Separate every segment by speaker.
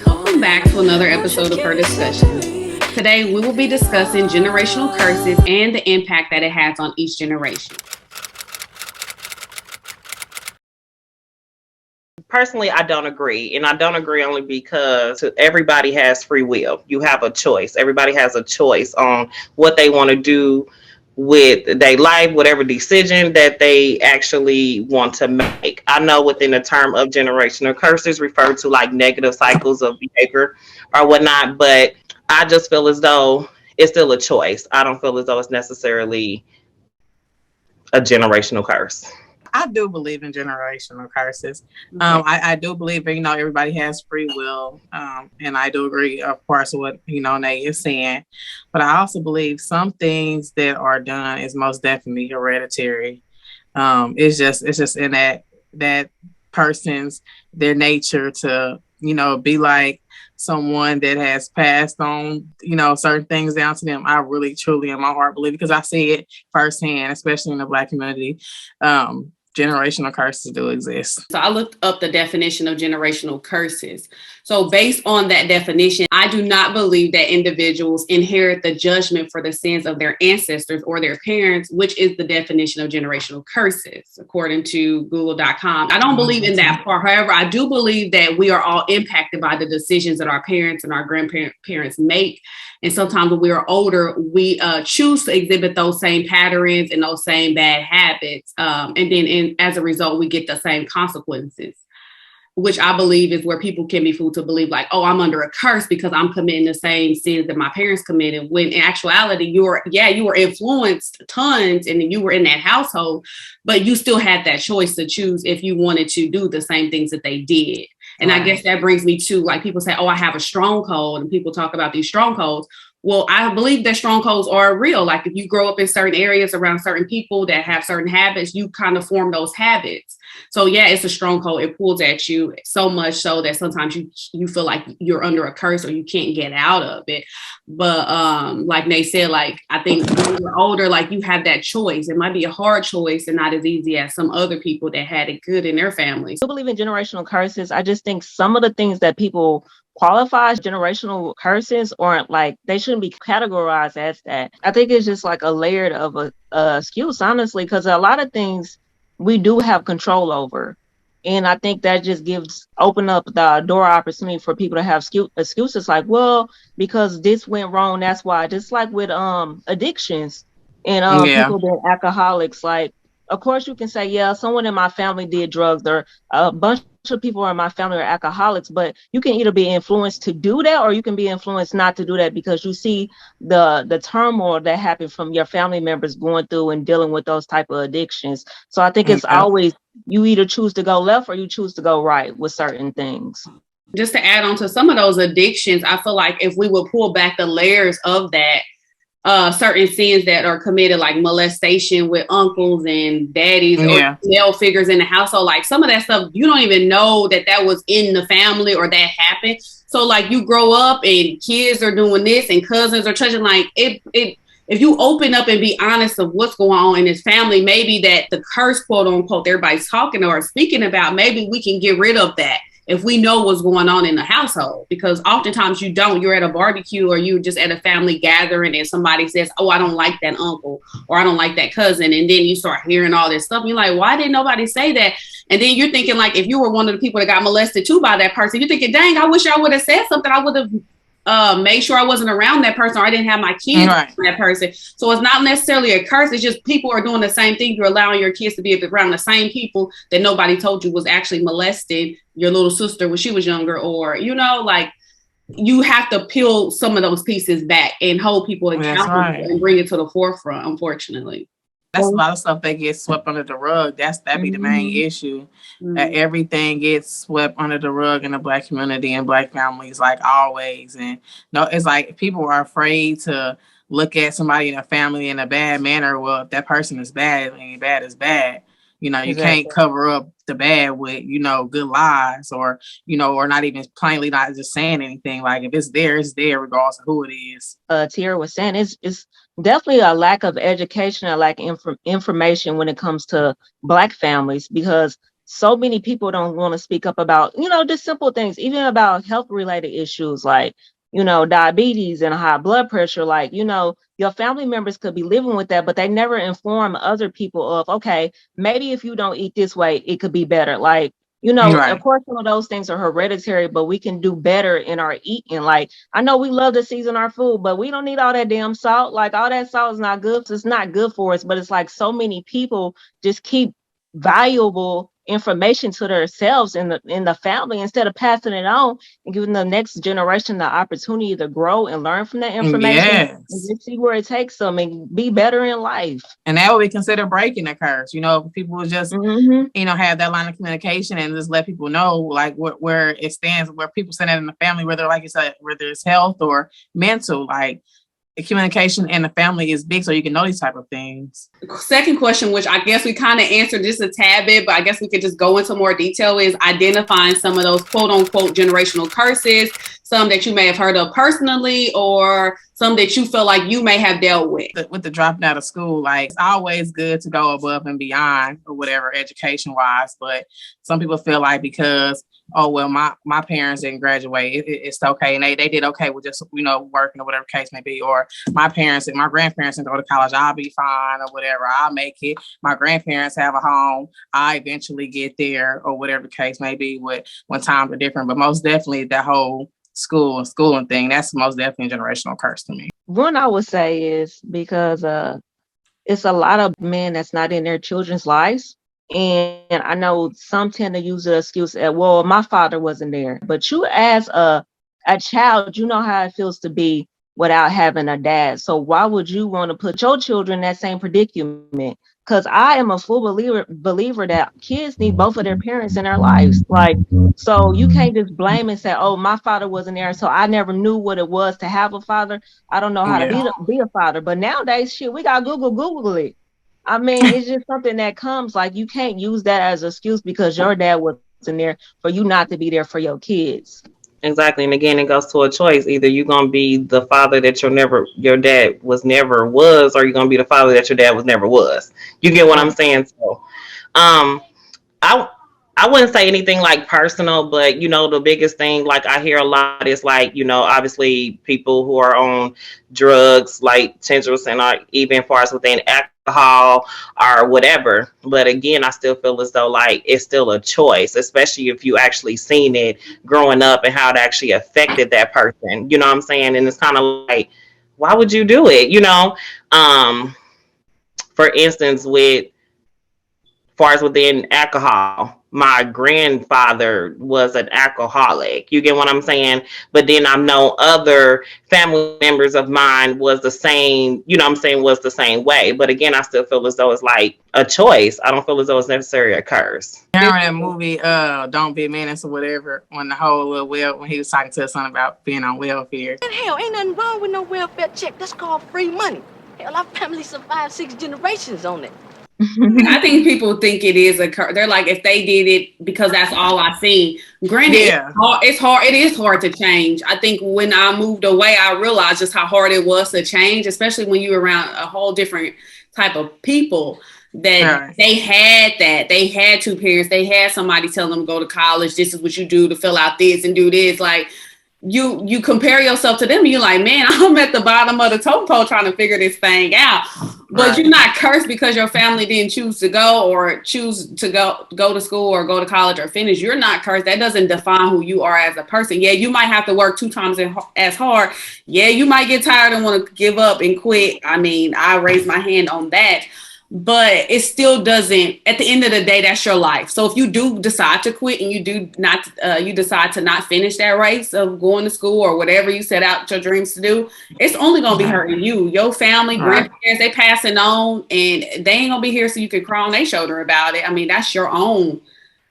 Speaker 1: Welcome back to another episode of Her Discussions. Today, we will be discussing generational curses and the impact that it has on each generation.
Speaker 2: Personally, I don't agree. And I don't agree only because everybody has free will. You have a choice. Everybody has a choice on what they want to do with their life, whatever decision that they actually want to make. I know within the term of generational curses refer to like negative cycles of behavior or whatnot, but I just feel as though it's still a choice. I don't feel as though it's necessarily a generational curse.
Speaker 3: I do believe in generational curses. I do believe, everybody has free will. And I do agree, of course, with what, Nate is saying. But I also believe some things that are done is most definitely hereditary. It's just in that person's, their nature to, be like someone that has passed on, certain things down to them. I really, truly in my heart believe, because I see it firsthand, especially in the Black community. Generational curses do exist.
Speaker 1: So I looked up the definition of generational curses. So based on that definition, I do not believe that individuals inherit the judgment for the sins of their ancestors or their parents, which is the definition of generational curses, according to google.com. I don't believe in that part. However, I do believe that we are all impacted by the decisions that our parents and our grandparents make. And sometimes when we are older, we choose to exhibit those same patterns and those same bad habits. And then as a result, we get the same consequences, which I believe is where people can be fooled to believe like, oh, I'm under a curse because I'm committing the same sins that my parents committed. When in actuality, you were influenced tons and you were in that household, but you still had that choice to choose if you wanted to do the same things that they did. And I guess that brings me to, like, people say, oh, I have a stronghold, and people talk about these strongholds. Well, I believe that strongholds are real. Like if you grow up in certain areas around certain people that have certain habits, you kind of form those habits. So yeah, it's a stronghold. It pulls at you so much so that sometimes you feel like you're under a curse or you can't get out of it. But like Nate said, like I think when you're older, like you have that choice. It might be a hard choice and not as easy as some other people that had it good in their families.
Speaker 4: I believe in generational curses. I just think some of the things that people qualify as generational curses aren't like, they shouldn't be categorized as that. I think it's just like a layered of a excuse, honestly, because a lot of things we do have control over. And I think that just open up the door opportunity for people to have excuses like, well, because this went wrong, that's why. Just like with addictions and people being alcoholics, like, of course you can say, yeah, someone in my family did drugs, or a bunch of people in my family are alcoholics, but you can either be influenced to do that or you can be influenced not to do that because you see the turmoil that happened from your family members going through and dealing with those type of addictions. So I think it's always, you either choose to go left or you choose to go right with certain things.
Speaker 1: Just to add on to some of those addictions, I feel like if we would pull back the layers of that, certain sins that are committed, like molestation with uncles and daddies or male figures in the household, like some of that stuff, you don't even know that was in the family or that happened. So like you grow up and kids are doing this and cousins are touching, like if you open up and be honest of what's going on in his family, maybe that the curse, quote unquote, everybody's talking or speaking about, maybe we can get rid of that if we know what's going on in the household. Because oftentimes you're at a barbecue or you're just at a family gathering and somebody says, oh, I don't like that uncle or I don't like that cousin. And then you start hearing all this stuff. And you're like, why didn't nobody say that? And then you're thinking like, if you were one of the people that got molested too by that person, you're thinking, dang, I wish I would have said something. I would have made sure I wasn't around that person or I didn't have my kids around that person. So it's not necessarily a curse. It's just people are doing the same thing. You're allowing your kids to be around the same people that nobody told you was actually molesting your little sister when she was younger, or, like you have to peel some of those pieces back and hold people accountable and bring it to the forefront, unfortunately.
Speaker 3: That's a lot of stuff that gets swept under the rug. That'd be the main issue. That everything gets swept under the rug in the Black community and Black families, like always. And it's like people are afraid to look at somebody in a family in a bad manner. Well, if that person is bad, and bad is bad. You can't cover up the bad with, good lies or, or not even plainly not just saying anything. Like if it's there, it's there regardless of who it is.
Speaker 4: Tiara was saying, it's definitely a lack of education, a lack of information when it comes to Black families, because so many people don't want to speak up about, just simple things, even about health related issues like, diabetes and high blood pressure. Like, your family members could be living with that, but they never inform other people of, okay, maybe if you don't eat this way, it could be better. Like,
Speaker 3: Right.
Speaker 4: of course, some of those things are hereditary, but we can do better in our eating. Like, I know we love to season our food, but we don't need all that damn salt. Like, all that salt is not good. It's not good for us. But it's like so many people just keep valuable information to themselves in the family instead of passing it on and giving the next generation the opportunity to grow and learn from that information and
Speaker 3: Yes.
Speaker 4: just see where it takes them and be better in life.
Speaker 3: And that would be considered breaking a curse. If people would just, have that line of communication and just let people know like where it stands, where people stand in the family, whether, like you said, whether it's health or mental, like the communication in the family is big so you can know these type of things.
Speaker 1: Second question, which I guess we kind of answered just a tad bit, but I guess we could just go into more detail, is identifying some of those quote unquote generational curses, some that you may have heard of personally or some that you feel like you may have dealt with.
Speaker 3: With the dropping out of school, like, it's always good to go above and beyond or whatever education wise, but some people feel like because my parents didn't graduate, it's okay, and they did okay with just working or whatever case may be, or my parents and my grandparents didn't go to college, I'll be fine or whatever, I'll make it, my grandparents have a home, I eventually get there, or whatever the case may be. With when times are different, but most definitely that whole schooling thing, that's most definitely a generational curse to me.
Speaker 4: One I would say is because it's a lot of men that's not in their children's lives. And I know some tend to use the excuse that, well, my father wasn't there. But you as a child, you know how it feels to be without having a dad. So why would you want to put your children in that same predicament? Because I am a full believer that kids need both of their parents in their lives. Like, so you can't just blame and say, oh, my father wasn't there, so I never knew what it was to have a father. I don't know how to be a father. But nowadays, shit, we got Google it. I mean, it's just something that comes, like, you can't use that as an excuse because your dad wasn't there for you not to be there for your kids.
Speaker 2: Exactly. And again, it goes to a choice. Either you're going to be the father that your dad never was, or you're going to be the father that your dad never was. You get what I'm saying? So, I wouldn't say anything like personal, but the biggest thing, like, I hear a lot is like, obviously people who are on drugs like dangerous and are even far as within alcohol or whatever. But again, I still feel as though like it's still a choice, especially if you actually seen it growing up and how it actually affected that person. You know what I'm saying? And it's kind of like, why would you do it? For instance, far as within alcohol, my grandfather was an alcoholic. You get what I'm saying? But then I know other family members of mine was the same, was the same way. But again, I still feel as though it's like a choice. I don't feel as though it's necessarily a curse.
Speaker 3: Remember that movie, Don't Be a Menace or whatever, when the whole when he was talking to his son about being on welfare.
Speaker 5: And hell, ain't nothing wrong with no welfare check. That's called free money. Hell, our family survived 6 generations on it.
Speaker 1: I think people think it is a curse. They're like, if they did it because that's all I see. Granted, it's hard. It is hard to change. I think when I moved away, I realized just how hard it was to change, especially when you're around a whole different type of people. That they had 2 parents. They had somebody telling them go to college. This is what you do to fill out this and do this. Like, you compare yourself to them. And you're like, man, I'm at the bottom of the totem pole trying to figure this thing out. But you're not cursed because your family didn't choose to go or choose to go to school or go to college or finish. You're not cursed. That doesn't define who you are as a person. Yeah, you might have to work 2 times as hard. Yeah, you might get tired and want to give up and quit. I mean, I raise my hand on that. But it still doesn't, at the end of the day, that's your life. So if you do decide to quit and you decide to not finish that race of going to school or whatever you set out your dreams to do, it's only going to be hurting you. Your family, grandparents, they passing on and they ain't going to be here so you can cry on their shoulder about it. I mean, that's your own.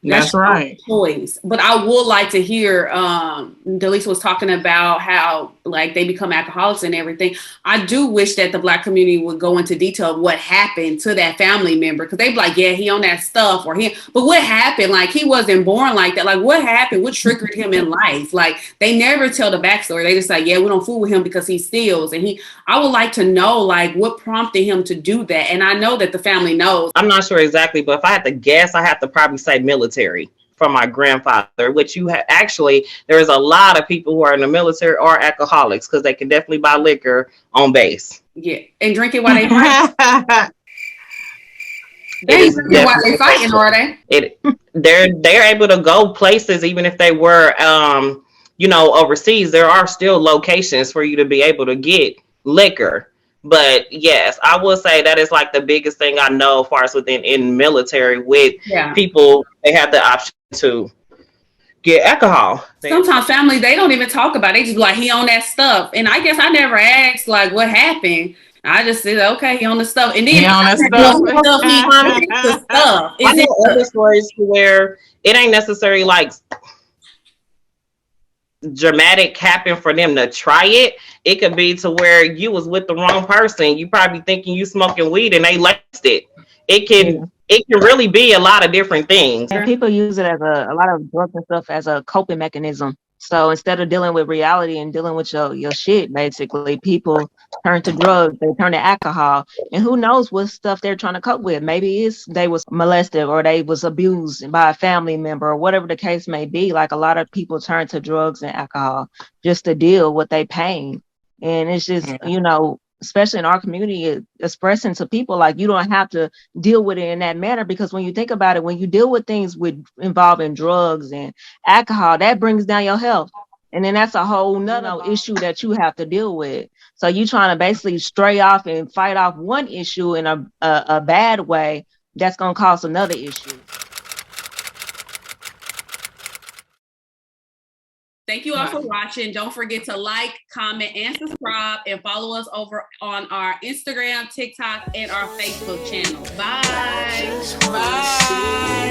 Speaker 3: That's right.
Speaker 1: Choice. But I would like to hear, Delisa was talking about how like they become alcoholics and everything. I do wish that the Black community would go into detail of what happened to that family member, because they be like, yeah, he on that stuff, or he, but what happened? Like, he wasn't born like that. Like, what happened? What triggered him in life? Like, they never tell the backstory. They just like, yeah, we don't fool with him because he steals. And I would like to know, like, what prompted him to do that. And I know that the family knows.
Speaker 2: I'm not sure exactly, but if I had to guess, I have to probably say military from my grandfather, which you have actually, there's a lot of people who are in the military are alcoholics because they can definitely buy liquor on base.
Speaker 1: Yeah, and drink it while they fight. They ain't drinking while they fighting, are they?
Speaker 2: They're able to go places even if they were overseas. There are still locations for you to be able to get liquor. But yes, I will say that is like the biggest thing I know as far as in military with people, they have the option to get alcohol.
Speaker 1: Sometimes family, they don't even talk about it. They just be like, he on that stuff. And I guess I never asked like what happened. I just said, okay, he on the stuff. And then
Speaker 3: he on the
Speaker 1: stuff.
Speaker 2: I know other stories where it ain't necessarily like dramatic happen for them to try it. It could be to where you was with the wrong person. You probably thinking you smoking weed and they laced it. It can really be a lot of different things.
Speaker 4: And people use it as a lot of drugs and stuff as a coping mechanism. So instead of dealing with reality and dealing with your shit, basically, people turn to drugs, they turn to alcohol, and who knows what stuff they're trying to cope with. Maybe they was molested or they was abused by a family member or whatever the case may be. Like, a lot of people turn to drugs and alcohol just to deal with their pain. And it's just, especially in our community, expressing to people like you don't have to deal with it in that manner, because when you think about it, when you deal with things involving drugs and alcohol, that brings down your health. And then that's a whole nother issue that you have to deal with. So you trying to basically stray off and fight off one issue in a bad way, that's going to cause another issue.
Speaker 1: Thank you all for watching. Don't forget to like, comment, and subscribe, and follow us over on our Instagram, TikTok, and our Facebook channel. Bye.
Speaker 3: Bye.